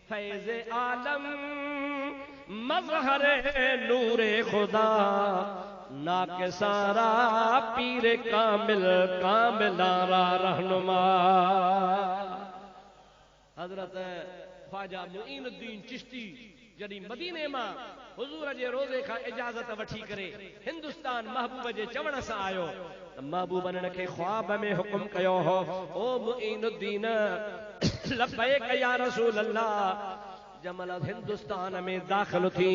फैज़ आलम मज़हर नूरे खुदा नाके सारा पीर कामिल कामिलारा रहनुमा। हजरत ख्वाजा मुईनुद्दीन चिश्ती जॾहिं मदीने मां हुजूर जे रोज़े खां इजाज़त वठी करे हिंदुस्तान महबूब जे चवण सां आयो त महबूब ने खे ख्वाब में हुकुम कयो हो, ओ मुईनुद्दीन लब्बैक या रसूल अल्लाह। जमल हिंदुस्तान में दाखिल थी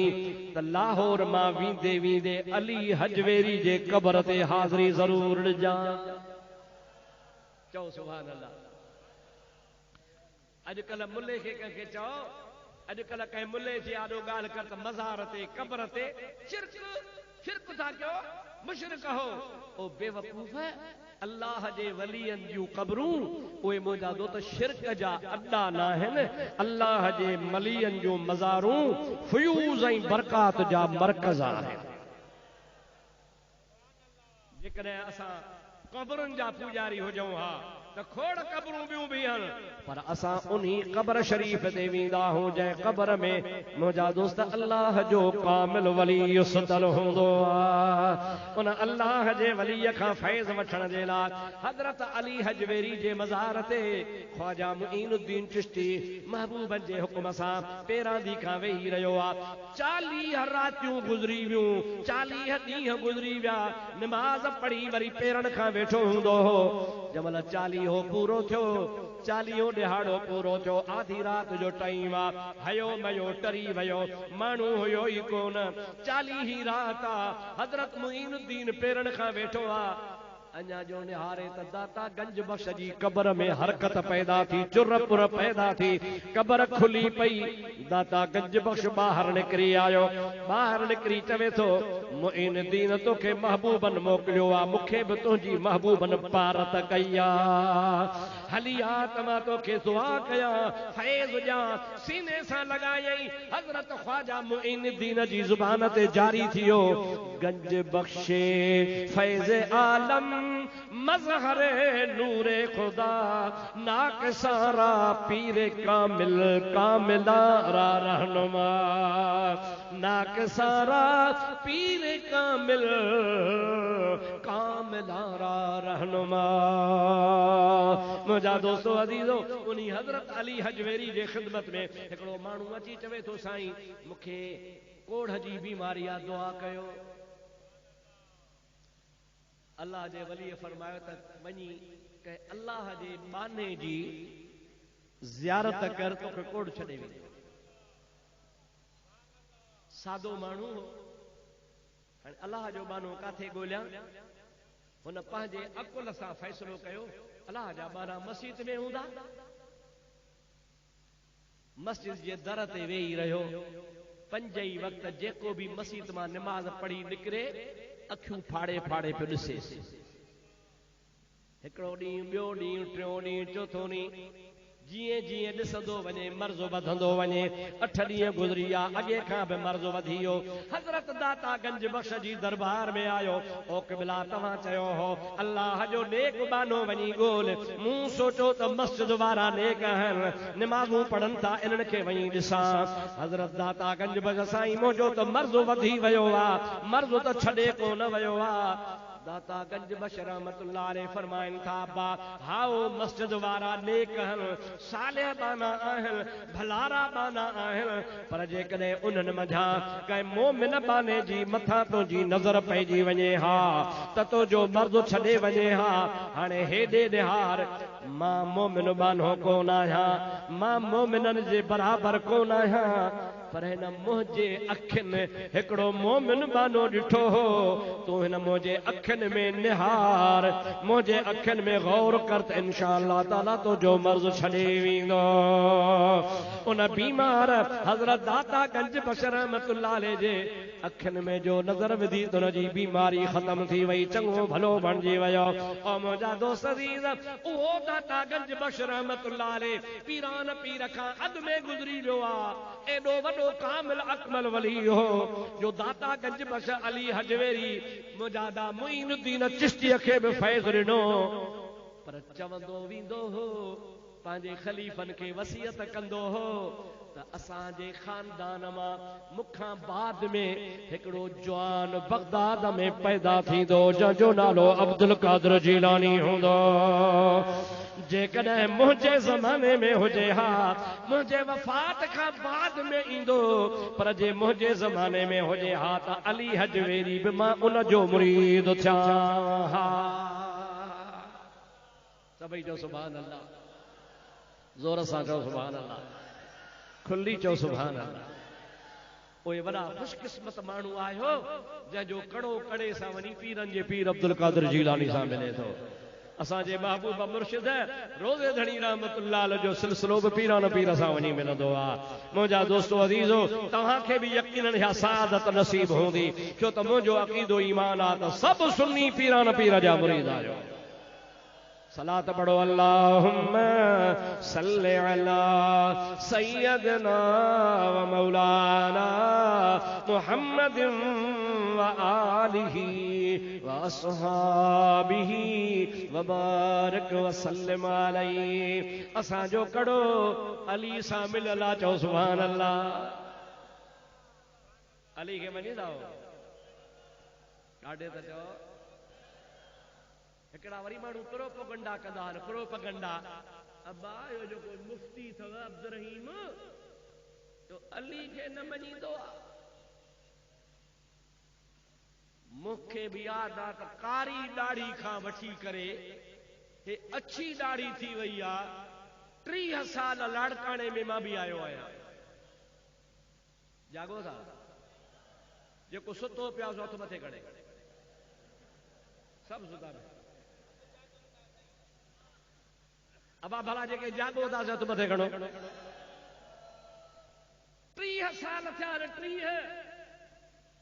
त लाहौर मां वींदे वींदे अली हजवेरी जे कब्र ते हाज़िरी ज़रूर ॾिजां। चओ सुभान अल्लाह। अॼुकल्ह मुल्ले खे कंहिंखे चओ, अॼुकल्ह कंहिं मुल्ले जी आॾो ॻाल्हि कर त मज़ार ते कब्र ते शिरक था कयो, मुशरिक हो। ओ बेवकूफ़, अल्लाह जे वलियन जूं क़ब्रूं उहे मुंहिंजा दोस्त शिरक जा अड्डा न आहिनि, अल्लाह जे वलियन जूं मज़ारूं फ्यूज़ ऐं बरक़ात जा मरकज़ आहिनि। जेकॾहिं असां क़ब्रुनि जा पूजारी हुजऊं हा त खोड़ क़ब्रूं ॿियूं बि आहिनि, पर असां उन्ही क़ब्र शरीफ़ ते वेंदा हूं जंहिं क़ब्र में मुंहिंजा दोस्त अल्लाह जो कामिल वली सुतल हूंदो आहे। उन अल्लाह जे वलीअ खां फैज़ वठण जे लाइ हज़रत अली हजवेरी जे मज़ार ते ख्वाजा मुईनुद्दीन चिश्ती महबूबन जे हुकुम सां पेरां दी खां वेही रहियो आहे। 40 रातियूं गुज़री वियूं, 40 ॾींहं गुज़री विया, नमाज़ पढ़ी वरी पेरनि खां वेठो हूंदो हो। जमल 40 पूरो थियो, 40 ॾिहाड़ो पूरो थियो, आधी रात जो टाइम आहे, हयो मयो टरी वियो, माण्हू हुयो ई कोन। 40 रात आहे, हज़रत मुईनुद्दीन पेरनि खां वेठो आहे। अञा जो निहारे त दाता गंज बख्श जी कब्र में हरकत पैदा थी, चुरपुर पैदा थी, कब्र खुली पई। दाता गंज बख्श ॿाहिरि निकिरी आयो, ॿाहिरि निकिरी चवे थो मुईनुद्दीन तोखे महबूबन मोकिलियो आहे, मूंखे बि तुंहिंजी महबूबन पारत कई आहे। हली आ त मां तोखे दुआ कयां, फैज़ ॾियां, सीने सां लॻायई। हज़रत ख्वाजा मुईनुद्दीन जी ज़ुबान ते जारी थियो, गंज बख्शे फैज़ आलम मज़हर नूरे खुदा नाक सारा पीर कामिल कामिलारा रहनुमा। नाक सारा पीर कामिल कामिलारा रहनुमा। मुंहिंजा दोस्तो अज़ीज़ो, उन्ही हज़रत अली हजवेरी जे ख़िदमत में हिकिड़ो माण्हू अची चवे थो, साईं मूंखे कोढ़ जी बीमारी आहे, दुआ कयो। अल्लाह जे वली फरमायो त वञी कंहिं अल्लाह जे बाने जी ज़ियारत कर, तोखे कोढ़ छॾे वेंदो। सादो माण्हू हो, हाणे अल्लाह जो बानो काथे ॻोल्हियां? हुन पंहिंजे अकुल सां फ़ैसिलो कयो, अल्लाह जा बाना मस्जिद में हूंदा। मस्जिद जे दर ते वेही रहियो, 5 ई वक़्त जेको बि मस्जिद मां नमाज़ पढ़ी निकिरे अखियूं फाड़े फाड़े पियो ॾिसे। हिकिड़ो ॾींहुं, ॿियो ॾींहुं, टियों ॾींहुं, चौथों ॾींहुं, जीअं जीअं ॾिसंदो वञे मर्ज़ वधंदो वञे। 8 ॾींहं गुज़री विया, अॻे खां बि मर्ज़ वधी वियो। हज़रत दाता गंज बख्श जी दरबार में आयो। ओ क़िबला, तव्हां चयो हो अल्लाह जो नेक बानो वञी ॻोल्ह, मूं सोचो त मस्जिद वारा नेक आहिनि, नमाज़ूं पढ़नि था, इन्हनि खे वञी ॾिसां। हज़रत दाता गंज बख्श, साईं मुंहिंजो त मर्ज़ वधी वियो आहे, मर्ज़ त छॾे कोन वियो आहे। दाता गंज बख्श रहमतुल्लाह अलैह फरमाइनि था, अब्बा हाओ मस्जिद वारा नेक आहिनि, सालिह बाना आहिनि, भलारा बाना आहिनि, पर जेकॾहिं उन्हनि मंझां कंहिं मोमिन बाने जी मथां तुंहिंजी नज़र पइजी वञे हा त तुंहिंजो मर्ज़ छॾे वञे हा। हाणे हेॾे ॾिहार, मां मोमिन बानो कोन आहियां, मां मोमिननि जे बराबरि कोन आहियां, पर हिन मुंहिंजे अखियुनि हिकिड़ो मोमिन बानो ॾिठो हो। तूं हिन मुंहिंजे अखियुनि में निहार, मुंहिंजे अखियुनि में गौर कर त इंशा अल्लाह ताला तो जो मर्ज़ छॾे वेंदो। उन बीमार हज़रत दाता गंज बख्श रहमतुल्लाह अलैह जे अखियुनि में जो नज़र विधी त उनजी बीमारी ख़त्म थी वई, चङो भलो बणिजी वियो। ओ मुंहिंजा दोस्त अज़ीज़, उहो दाता गंज बख्श रहमतुल्लाह अलैह पीरान पीर खां अध में गुज़री वियो आहे। एॾो वॾो कामिल अकमल वली हो जो दाता गंज बख्श अली हजवेरी मुजादा मुईनुद्दीन चिश्तीअ खे बि फैज़ ॾिनो, पर चवंदो वेंदो हो पंहिंजे ख़लीफ़नि खे वसियत कंदो हो त असांजे ख़ानदान मां मूंखां बाद में हिकिड़ो जवान बगदाद में पैदा थींदो जंहिंजो नालो अब्दुल कादिर जीलानी हूंदो। जेकॾहिं मुंहिंजे ज़माने में हुजे हा मुंहिंजे वफ़ात खां बाद में ईंदो, पर जे मुंहिंजे ज़माने में हुजे हा त अली हजवेरी बि मां उन जो मुरीद थियां हा। सभई चओ सुभान अल्लाह, ज़ोर सां चओ सुभान अल्लाह, खुली चओ सुभान अल्लाह। उहे वॾा ख़ुशकिस्मत माण्हू आयो जंहिंजो कड़ो कड़े सां वञी पीरनि जे पीर अब्दुल कादिर जीलानी सां मिले थो। असांजे महबूब मुर्शिद रोज़े धणी रहमतुल्लाह अलैह जो सिलसिलो बि पीरान पीर सां वञी मिलंदो आहे। मुंहिंजा दोस्तो अज़ीज़ो, तव्हांखे बि यकीनन इहा सादत नसीब हूंदी, छो त मुंहिंजो अक़ीदो ईमान आहे त सभु सुन्नी पीरान पीर जा मुरीद आहियो। सलात पढ़ो अल्लाहुम्मा सल्लि अला सय्यदना व मौलाना मुहम्मदिन व आलिही व अस्हाबिही व बारिक व सल्लिम अलैहि। असांजो कड़ो अली सां मिलियल आहे, चओ सुभान अल्लाह। अली खे मञींदा हो ॾाढे त चओ। हिकिड़ा वरी माण्हू प्रोपगंडा कंदा आहिनि, प्रोपगंडा अब्बा इहो जेको मुफ्ती अथव अब्दुर्रहीम तो अली खे न मञींदो आहे। मूंखे बि यादि आहे त कारी ॾाढ़ी खां वठी करे हे अछी ॾाढ़ी थी वई आहे। 30 साल लाड़काणे में मां बि आयो आहियां। जागो था, जेको सुतो पिया सो हथ मथे खणे, सभु सुता पिया। अबा भला जेके जागो था हथ मथे खणो। 30 साल थिया। 30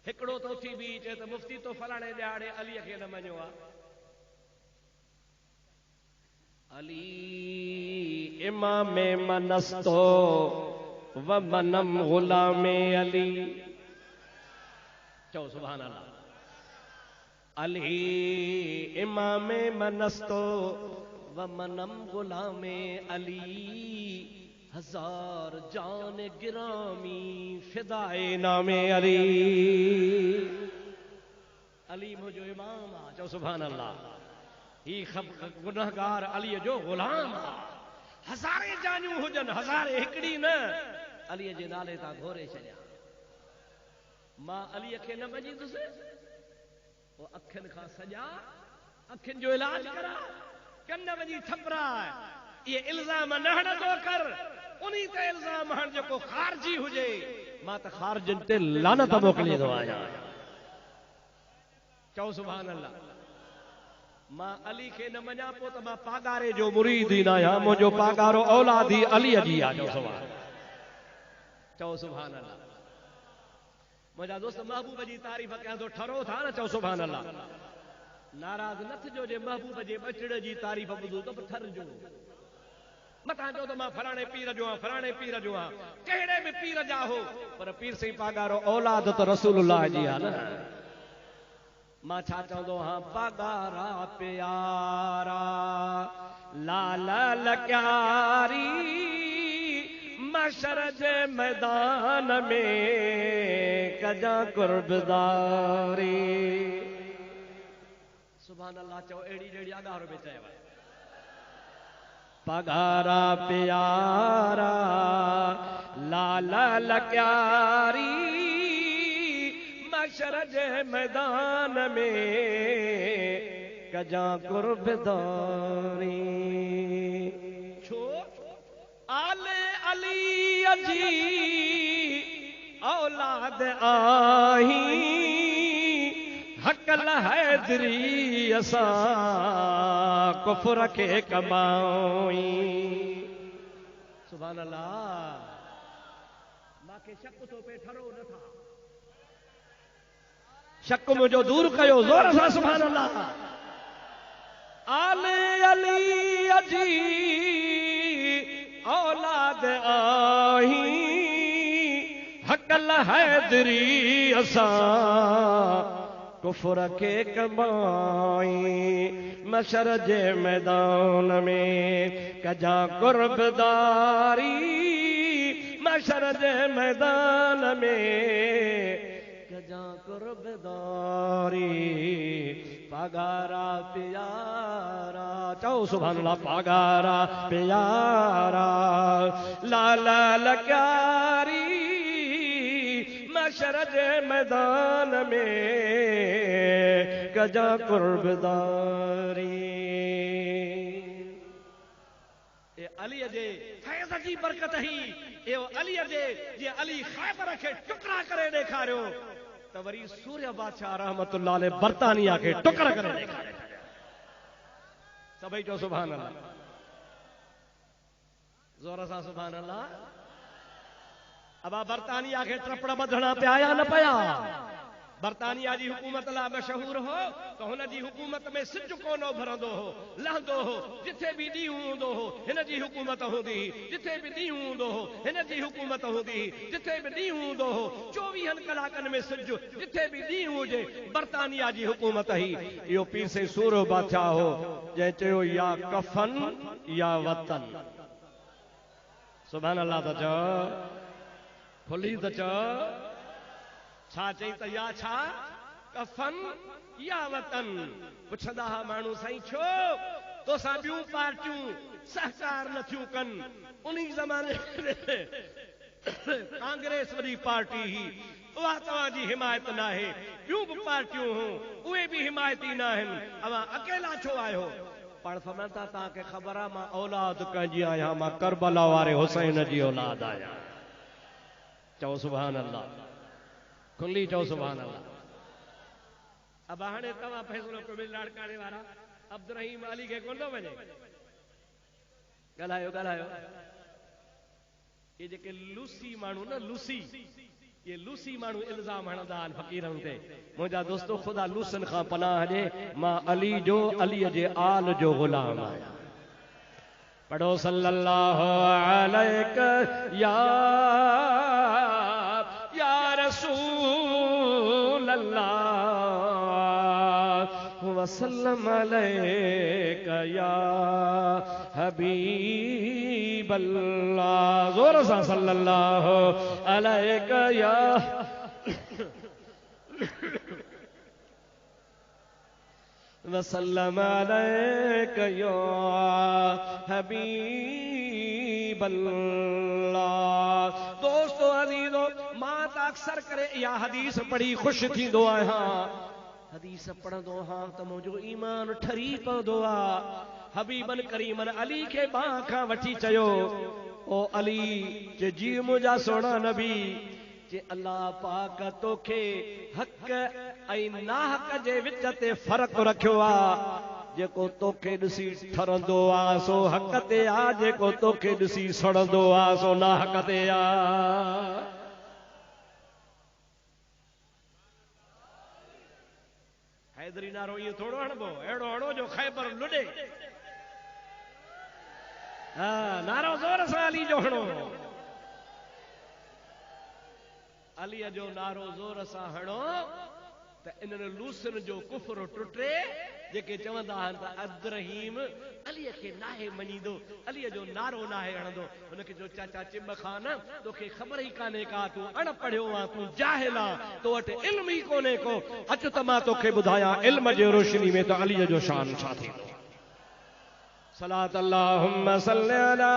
हिकिड़ो तो थी बि चए त मुफ्ती तो फलाणे ॾियारे अलीअ खे न मञियो आहे। अली इमाम मनस्तो व मनम गुलामे अली। चओ सुभान अल्लाह। अली इमाम मनस्तो व मनम गुलामे अली, हजार जान गिरामी फिदाए नामे अली। अली मुझो इमाम आ, चओ सुभान अल्लाह। ही गुनहगार अली जो गुलाम आ। हज़ारे जानियूं हुजन, हज़ारे हिकड़ी न, अली जे नाले तां घोरे छॾिया। मां अली खे न मञींदुसि, वो अखियुनि खां सॼा अखियुनि जो इलाज करा, कन वञी ठपराए। ये इल्ज़ाम न हणंदो कर, उन्ही ते इल्ज़ाम हण जेको ख़ारजी हुजे। मां त ख़ारजन ते लानत मोकिलींदो आहियां। चओ सुभान अल्लाह। मां अली खे न मञा पोइ त मां पागारे जो मुरीद ई न आहियां। मुंहिंजो पागारो औलादी अलीअ जी आहे। चओ सुभान अल्लाह। मुंहिंजा दोस्त महबूब जी तारीफ़ कयां थो, ठरो था न, चओ सुभान अल्लाह। नाराज़ न थिजो जे महबूब जे बचड़ जी तारीफ़ ॿुधो त ठरजो। मथां चओ त मां फलाणे पीर जो आहियां, फलाणे पीर जो आहियां। कहिड़े बि पीर जा हो, पर पीर सही पागारो औलाद त रसूलुल्लाह जी आहे न। मां छा चवंदो हां, पागारा प्यारा लाल लक्यारी, मशर जे मैदान में कजा कुर्बदारी। सुभान अल्लाह चओ। अहिड़ी जहिड़ी अॻारो में चयो। पगारा प्यारा लाल लक्यारी, मशर जे मैदान में कजा कुर्बदारी। छो आले अली जी औलाद आही, हकल हैदरी असां कुफर खे कमाई। सुभान अल्लाह। मांखे शक थो पे, ठरो न था। शक मुझो दूर कयो, ज़ोर सां सुभान अल्लाह। आले अली जी औलाद आही, हकल हैदरी असां कुफर के कमाई। मशर जे मैदान में कजा कुर्बदारी मशर जे मैदान में कजा कुर्बदारी पगारा प्यारा चओ सुभान अल्लाह पगारा प्यारा लाला लक्यारी मशर जे मैदान में कजा कुर्बदारी अली जे फैज़ जी बरकत ही यो अली जे जे अली खैबर के टुकड़ा करे ॾेखारियो त वरी सूर्य बादशाह रहमतुल्लाह अलैह बर्तानिया के टुकड़ा करे ॾेखारे सभई चओ सुभान अल्लाह ज़ोर सां सुभान अल्लाह अब बर्तानिया के ट्रपड़ बधना पिया या न पिया बर्तानिया जी हुकूमत ला मशहूर हो तो हुन जी हुकूमत में सिज कोनो भरंदो हो लहंदो हो जिथे भी ॾींहुं हूंदो हो हिन जी हुकूमत हूंदी जिथे भी ॾींहुं हूंदो हो हिन जी हुकूमत हूंदी जिथे भी ॾींहुं हूंदो हो 24 कलाकनि में सिज जिथे भी ॾींहुं हुजे बर्तानिया जी हुकूमत ही इहो पीर से सूरो बादशाह हो जंहिं चयो या कफन या वतन सुभान अल्लाह त चओ खुली त चओ छा चई त या छा कफन या वतन पुछंदा हा माण्हू साईं छो तोसां ॿियूं पार्टियूं सहकार नथियूं कनि उन ज़माने कांग्रेस वॾी पार्टी ही उहा तव्हांजी हिमायत न आहे ॿियूं बि पार्टियूं हूं उहे बि हिमायती न आहिनि अवां अकेला छो आहियो पाण फरमाता तव्हांखे ख़बर आहे मां औलाद कंहिंजी आहियां मां करबला वारे हुसैन जी औलाद आहियां चओ सुभान अल्लाह खुली चओ सुभान अल्लाह अब हाणे तव्हां फ़ैसिलो कयो लाड़काने वारा अब्दुल रहीम अली खे कोन थो वञे ॻाल्हायो ॻाल्हायो ये जेके लूसी माण्हू न लूसी ये लूसी माण्हू इल्ज़ाम हणंदा आहिनि फ़क़ीरनि ते मुंहिंजा दोस्तो ख़ुदा लूसन खां पनाह ॾे मां अली जो अलीअ जे आल जो ग़ुलाम आहियां पढ़ो सल्लल्लाहु अलैहि या रसूल अल्लाह वसल्लम अलैका या हबीब अल्लाह ज़ोर सां सल्लल्लाहु अलैका या वसल्लम अलैका या हबीब अल्लाह दोस्तों अज़ीज़ो मां त अक्सर करे या हदीस पढ़ी खुश थींदो आहियां हदीस पढ़ंदो हां त मुंहिंजो ईमान ठरी पवंदो आहे हबीबन करीमन अली खे बाह खां वठी चयो ओ अली जे जी मुंहिंजा सोना नबी जे अल्लाह पाक तोखे हक़ ऐं नाहक़ जे विच ते फ़र्क़ु रखियो आहे जेको तोखे ॾिसी ठरंदो आहे सो हक़ ते आहे जेको तोखे ॾिसी सड़ंदो आहे सो नाहक़ ते आहे हैदरी नारो इहो थोरो हणबो अहिड़ो हणो जो ख़ैबर लुॾे हा नारो ज़ोर सां अली जो हणो अलीअ जो नारो ज़ोर सां हणो त इन्हनि लूसन जो कुफर टुटे जेके चवंदा आहिनि त अब्दुल रहीम अलीअ खे नाहे मञींदो अलीअ जो नारो नाहे हणंदो हुनखे जो चाचा चिब खान तोखे ख़बर ई कान्हे का तूं अणपढ़ियो आहे तूं जाहिल आहे तो वटि इल्म ई कोन्हे को अचु त मां तोखे ॿुधायां इल्म जे रोशनी में त अलीअ जो शान छा थींदो सलात अल्लाहुम्मा सल्ली अला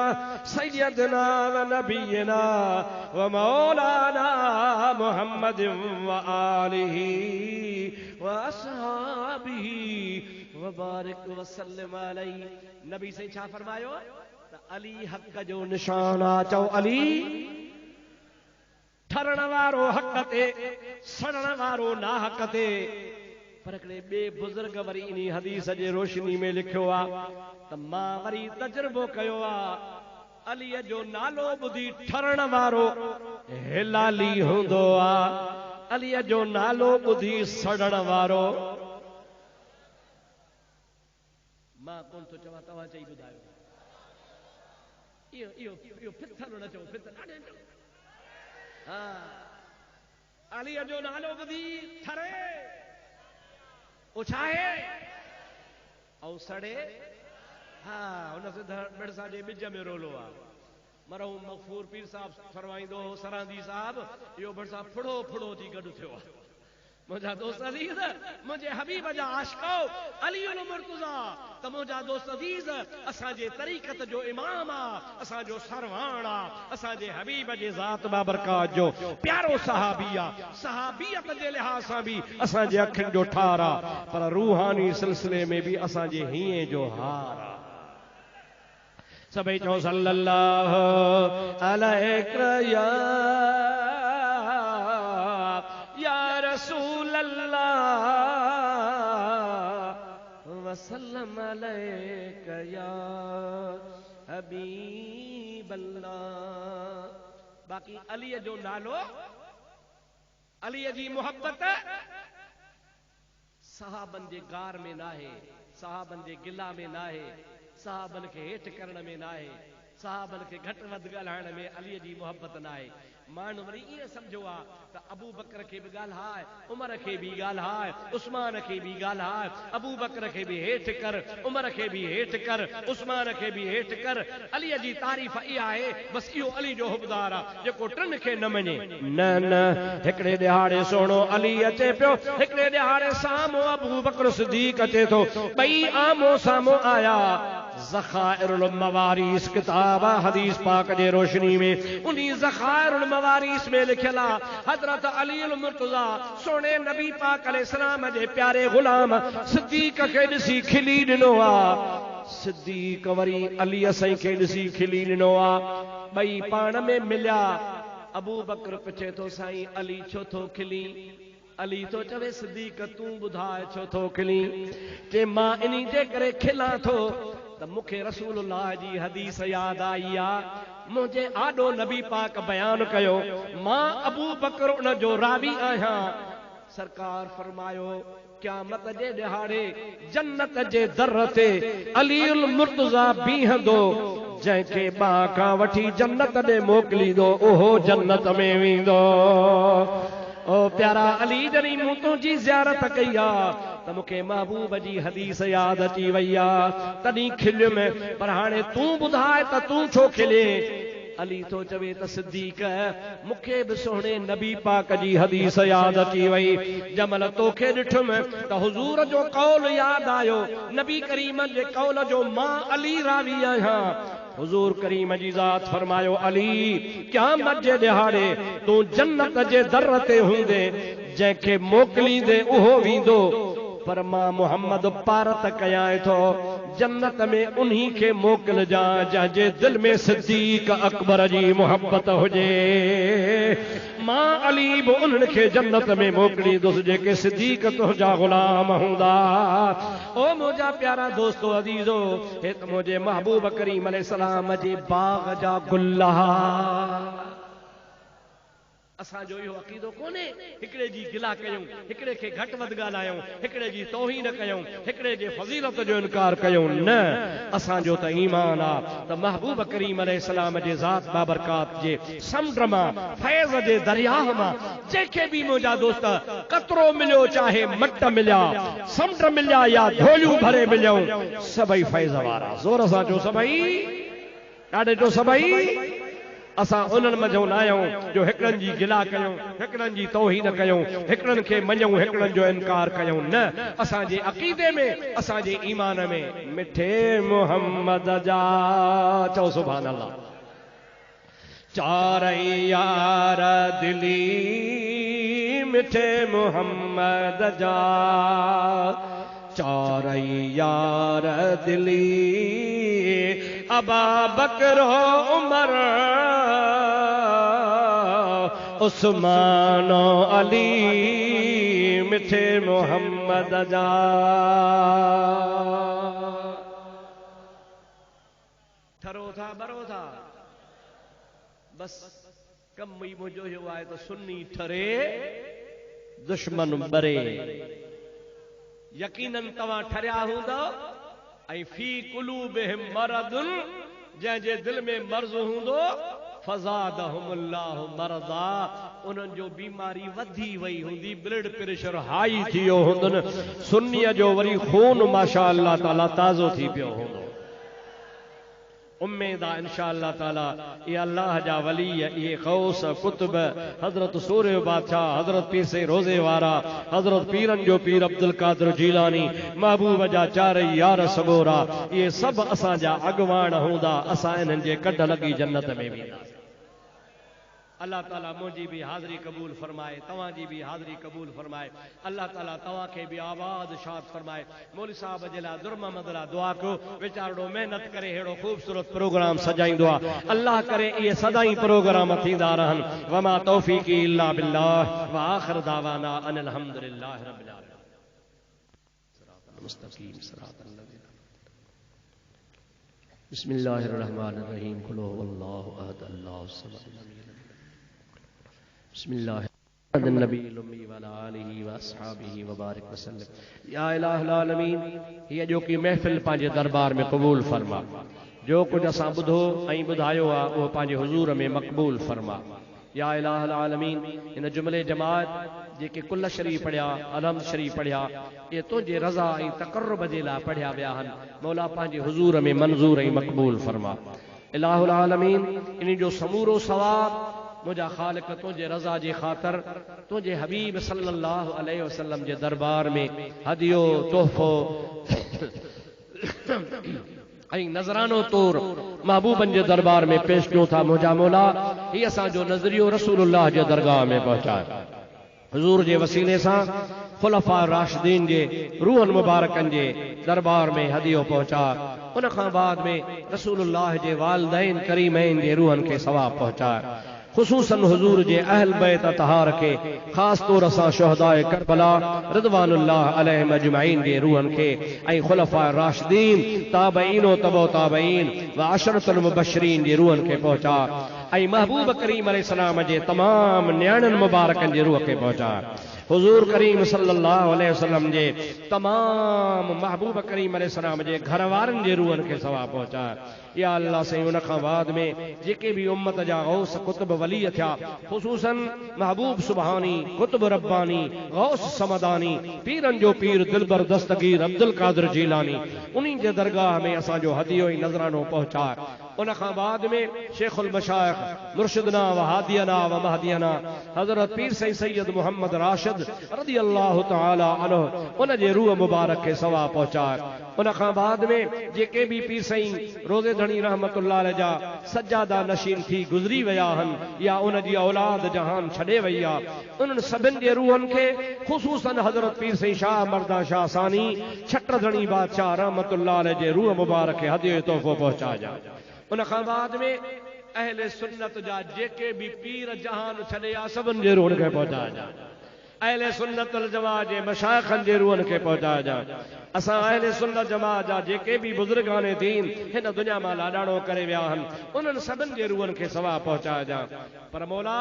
सय्यदना व नबियना व मौलाना मुहम्मदिन व आलिही व अस्हाबिही व बारिक व सल्लिम अलैहि नबी से छा फरमायो त अली हक़ जो निशान आहे चओ अली ठरण वारो हक़ ते सड़ण वारो नाहक़ ते पर हिकिड़े ॿिए बुज़ुर्ग वरी इन हदीस जे रोशनी में लिखियो आहे त मां वरी तजुर्बो कयो आहे अलीअ जो नालो ॿुधी ठरण वारो हिलाली हूंदो आहे अलीअ जो नालो ॿुधी सड़ण वारो मां कोन थो चवां तव्हां चई ॿुधायो इहो फिथल न चओ फिथल हा अलीअ जो नालो ॿुधी ठरे ओ छा आहे ऐं सड़े हा हुन से बिरसा जे ॿिज में रोलो आहे मरहूम मगफूर पीर साहब फरमाईंदो हो सरांदी साहब इहो बिरसा फुड़ो फुड़ो थी गॾु थियो आहे मुंहिंजा दोस्त अज़ीज़ मुंहिंजे हबीब जा आशिको अली उल मुर्तज़ा त मुंहिंजा दोस्त अज़ीज़ असांजे तरीक़त जो इमाम आहे असांजो सरवाण आहे असांजे हबीब जे ज़ात बाबरकात जो प्यारो सहाबी आहे सहाबियत जे लिहाज़ सां बि असांजे अखियुनि जो ठार आहे पर रूहानी सिलसिले में बि असांजे हीअं जो हार आहे सभई चओ सल्लल्लाहु अलैहि या रसूल अल्लाह वसल्लम अलैका या हबीब अल्लाह। बाक़ी अली जो नालो अली जी मोहब्बत सहाबन जे गार में नाहे सहाबन जे गिला में नाहे सहाबन के हेठ करण में नाहे सहाबन के घट वध ॻाल्हाइण में अली जी मोहब्बत नाहे माण्हू वरी ईअं सम्झो आहे त अबू बकर खे बि ॻाल्हाए उमर खे बि ॻाल्हाए उस्मान खे बि ॻाल्हाए अबू बकर खे बि हेठि कर उमर खे बि हेठि कर उस्मान खे बि हेठि कर अलीअ जी तारीफ़ इहा आहे बसि इहो अली जो हुबदार आहे जेको टिनि खे न मञे न न हिकिड़े ॾिहाड़े सुहिणो अली अचे पियो हिकिड़े ॾिहाड़े साम्हूं अबू बकर सिद्दीक़ अचे थो ॿई आमो साम्हूं आया ज़खाइरुल मवारिस किताब हदीस पाक जे रोशनी में उन्ही ज़खाइरुल मवारिस में लिखियल आहे हज़रत अली अल मुर्तज़ा सोने नबी पाक अलैहिस्सलाम जे प्यारे गुलाम सिद्दीक़ खे ॾिसी खिली ॾिनो आहे सिद्दीक़ वरी अली साईं खे ॾिसी खिली ॾिनो आहे ॿई पाण में मिलिया अबू बकर पुछे थो साईं अली छो थो खिली अली तो चवे सिद्दीक़ तूं ॿुधाए छो थो खिली के मां इन्ही जे करे खिलां थो त मूंखे रसूलुल्लाह जी हदीस यादि आई आहे मुंहिंजे आॾो नबी पाक बयान कयो मां अबू बकर उन जो रावी आहियां सरकार फरमायो क़यामत जे ॾिहाड़े जन्नत जे दर ते अली उल मुर्तज़ा बीहंदो जंहिंखे ॿाह खां वठी जन्नत ॾे मोकिलींदो उहो जन्नत में वेंदो ओ प्यारा अली जॾहिं मूं तुंहिंजी ज़ियारत कई आहे त मूंखे महबूब जी हदीस यादि अची वई आहे तॾहिं खिलियुमि पर हाणे तूं ॿुधाए त तूं छो खिले अली तो चवे त सिद्दीक़ मूंखे बि सुहिणे नबी पाक जी हदीस यादि अची वई जमल तोखे ॾिठुमि त हुज़ूर जो कौल यादि आयो नबी करीम जे कौल जो मां अली रावी आहियां हुजूर करीम जी ज़ात फरमायो अली क़यामत जे ॾिहाड़े तूं जन्नत जे दर ते हूंदे जंहिंखे मोकिलींदे उहो वेंदो पर मां मोहम्मद पारत कयां थो जन्नत में उन्हीं खे मोकिलजा जंहिंजे दिल में सिद्दीक़ अकबर जी मोहब्बत हुजे मां अली बि उन्हनि खे जन्नत में मोकिलींदुसि जेके सिद्दीक़ तुंहिंजा ग़ुलाम हूंदा ओ मुंहिंजा प्यारा दोस्तो अज़ीज़ो हे त मुंहिंजे महबूब करीम अलैहिस्सलाम जे बाग़ जा गुल असांजो इहो अक़ीदो कोन्हे हिकिड़े जी गिला कयूं हिकिड़े खे घटि वधि ॻाल्हायूं हिकिड़े जी तौहीन कयूं हिकिड़े जे फज़ीलत जो इनकार कयूं न असांजो त ईमान आहे त महबूब करीम अलैहिस्सलाम जे ज़ात बाबरकात जे समुंड मां फैज़ जे दरियाह मां जंहिंखे बि मुंहिंजा दोस्त कतरो मिलियो चाहे मट मिलिया समुंड मिलिया या झोलियूं भरे मिलियूं सभई फैज़ वारा ज़ोर सां चओ सभई ॾाढे चओ सभई असां उन्हनि मझो न आहियूं जो हिकिड़नि जी गिला कयूं हिकिड़नि जी तौहीन कयूं हिकिड़नि खे मञूं हिकिड़नि जो इनकार कयूं न असांजे अक़ीदे में असांजे ईमान में मिठे मोहम्मद जा चओ सुभान अल्लाह चारई यार दिली मिठे मोहम्मद जा चारई यार दिली अबा बकर उमर उस्मान अली मिठे मोहम्मद जा ठरो था बरो था बस कम ही मुझो यो आहे तो सुन्नी ठरे दुश्मन बरे यकीनन तवा ठरिया हूंदो ऐं फी कुलूबिहिम मरदुन जंहिंजे दिल में मर्ज़ हूंदो फज़ादहुमुल्लाहु मरज़ा, उन्हनि जो बीमारी वधी वई हूंदी, ब्लड प्रेशर हाई थी वियो हूंदनि, सुन्नीअ जो वरी खून माशा अल्लाह ताला ताज़ो थी पियो हूंदो। उम्मीद आहे इंशाअल्लाह ताला ये अल्लाह जा वली, ये गौस कुतुब, हजरत सूर्य बादशाह, हजरत पीर से रोज़े वारा, हजरत पीरन जो पीर अब्दुल कादिर जीलानी, महबूब जा चार यार सगोरा, ये सब असां जा अगवान हूंदा, असां इन्हनि जे कढ लगी जन्नत में वेंदासीं। अल्लाह ताला मुझी भी हाज़री कबूल फरमाए, तवां जी भी हाज़री कबूल फरमाए। अल्लाह ताला तवां के भी आबाद शाद फरमाए। मौलवी साहब जे लाइ दुर्मा मदला दुआ करो, वीचारो मेहनत करे हेड़ो खूबसूरत प्रोग्राम सजाईंदो आहे। अल्लाह करे ये सदाई प्रोग्राम थींदा रहन। वमा तौफीकी इल्ला बिल्लाह व आखिर दावाना अनिल हम्दुलिल्लाहि रब्बिल आलमीन। सिरातल मुस्तकीम सिरातल लज़ीना बिस्मिल्लाहिर रहमानिर रहीम। कुल हुवल्लाहु अहद अल्लाहु समद लम यलिद या इलाहुल आलमीन। ये जो कि महफिल पांजे दरबार में कबूल फरमा, जो कुछ असां बुधो ऐं बुधायो आ वो पांजे हुजूर में मकबूल फरमा। या इलाहुल आलमीन, इन जुमले जमात जेके कुल शरीफ पढ़िया, अलहम्द शरीफ पढ़िया, ये तुझे रज़ा ऐं तक़र्रुब जे लाइ पढ़िया विया आहिनि। मौला पांजे हुजूर में मंजूर ऐं मकबूल फरमा। इलाहुल आलमीन, इन जो समूरो सवाब मुझा खालिक तुझे रज़ा जे ख़ातिर, तुझे हबीब सल्लल्लाहु अलैहि वसल्लम जे दरबार में हदियो तोहफ़ो ऐं नज़रानो तौर महबूबन जे दरबार में पेश कयो था। मुझा मौला ही असांजो नज़रियो रसूलुल्लाह जे दरगाह में पहुचाए। हुजूर जे वसीले सां खुलफा राशिदीन जे रूहन मुबारकन जे दरबार में हदियो पहुचा। उन खां बाद में रसूलुल्लाह जे वालिदैन करीमैन जे रूहन के सवाब पहुचाए। खुसूसन हुजूर जे अहल बैत तहार के, खास तौर सां शुहदाए करबला रिदवानुल्लाह अलैहिम अजमईन जे रूहन के ऐं खुलफा राशिदीन ताबईन तबो ताबईन व अशरतुल मुबशरीन जे रूहन के पहुचा। ऐं महबूब करीम अलैहिस्सलाम जे तमाम न्याणन मुबारकन जे रूह के पहुचा। हुजूर करीम सल्लल्लाहु अलैहि वसल्लम जे तमाम महबूब करीम अलैहिस्सलाम जे घर वारन जे रूहन के सवाब पहुचा। या अल्लाह से उन खां बाद में जेके भी उम्मत जा गौस कुतुब वली थिया, खुसूसन महबूब सुबहानी, कुतुब रब्बानी, गौस समदानी, पीरन जो पीर दिलबर दस्तगीर अब्दुल कादिर जीलानी, उन्हीं जे दरगाह में असांजो हदियो ऐं नज़रानो पहुचा। उन खां बाद में शेखुल मशाइख मुर्शिदना व हादियना व महदियना हजरत पीर सैयद मोहम्मद राशिद रज़ी अल्लाह तआला अन्हु, उन जे रूह मुबारक के सवाब पहुचा। उन खां बाद में जेके भी पीर सईं रोज़े धणी रहमतुल्लाह अलैह जा सज्जादा नशीन थी गुज़री विया आहिनि या उन जी औलाद जहान छॾे वई आहे, उन्हनि सभिनि जे रूहनि खे ख़ुसूसन हज़रत पीर सईं शाह मर्दा शाह सानी छट धणी बादशाह रहमतुल्लाह अलैह जे रूह मुबारक खे हदियो तोहफ़ो पहुचाइजा। उन खां बाद में अहले सुन्नत जा जेके भी पीर जहान छॾे आ सभिनि जे रूहनि खे पहुचाइजा। अहले सुन्नत वल जमात जे मशाइखनि जे रूहनि खे पहुचाइजा। असां अहले सुन्नत जमात जा जेके भी बुज़ुर्गाने दीन हिन दुनिया मां लाॾाणो करे विया आहिनि, उन्हनि सभिनि जे रूहनि खे सवाब पहुचाइजा। पर मौला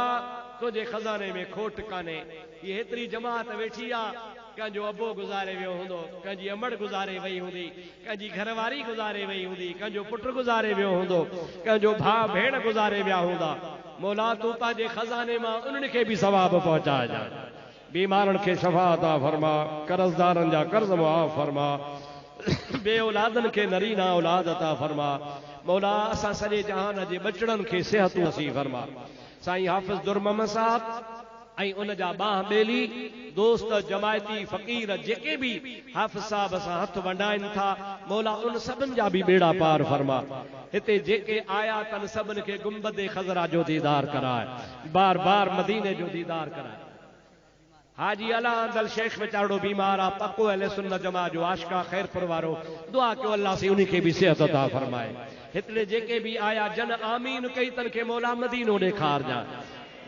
तुंहिंजे खज़ाने में खोट कान्हे। ये हेतिरी जमात वेठी आहे, कंहिंजो अबो गुज़ारे वियो हूंदो, कंहिंजी अमड़ गुज़ारे वई हूंदी, कंहिंजी घरवारी गुज़ारे वई हूंदी, कंहिंजो पुटु गुज़ारे वियो हूंदो, कंहिंजो भाउ भेण गुज़ारे विया हूंदा। मौला तूं पंहिंजे खज़ाने मां उन्हनि खे बि सवाब पहुचाइजा। बीमारनि खे शफ़ा अता फरमा, कर्ज़दारनि जा कर्ज़ मुआफ़ फरमा, बे औलादनि खे नरीना औलाद अता फरमा। मौला असां सॼे जहान जे बचड़नि खे सिहत नसीब फरमा। साईं हाफ़िज़ दुर्मम साहब ऐं उन जा बाह बेली दोस्त जमायती फ़क़ीर जेके भी हाफ़िज़ साहब सां हथ वंडाइनि था, मौला उन सभिनि जा भी बेड़ा पार फरमा। हिते जेके आया तन सभिनि खे गुंबद ख़ज़रा जो दीदार कराए, बार बार मदीने जो दीदार कराए। हाजी अला अंदल शेख बेचारो बीमार आ, पक्को अहले सुन्नत जमात जो आशिका खैरपुर वारो, दुआ कयो अल्लाह से उन्हीं के भी सेहत अता फरमाए। हिते जेके भी आया जन आमीन कई तन के मौला मदीनो ॾेखार जा,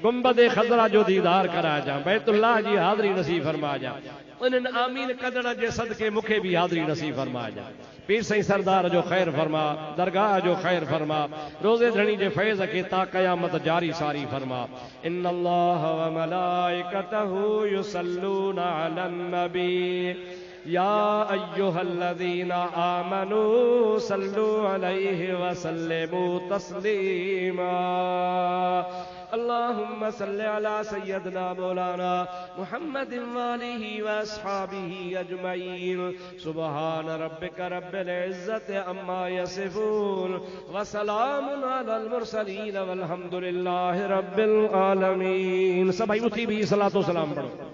गुंबद ख़ज़रा जो दीदार कराए जा, बैतुल्लाह जी हाज़री नसीब फरमा जा। उन्हनि आमीन कदड़ जे सदके मूंखे भी हाज़री नसीब फरमा जा। पीर सईं सरदार जो खैर फरमा, दरगाह जो खैर फरमा, रोज़े धणी जे फैज़ के ता क़यामत जारी सारी फरमा। इन्नल्लाह व मलाइकतहु युसल्लूना अलन नबी या अय्युहल्लज़ीना आमनू सल्लु अलैहि व सल्लिमू तस्लीमा। अल्लाहुम्मा सल्लि अला सय्यदना मौलाना मुहम्मदिन व आलिहि व अस्हाबिहि अजमईन। सुब्हान रब्बिका रब्बिल इज्जति अम्मा यसिफून व सलामुन अलल मुरसलीन वल्हम्दुलिल्लाहि रब्बिल आलमीन। सभी उठी भी सलातो सलाम पढ़ो।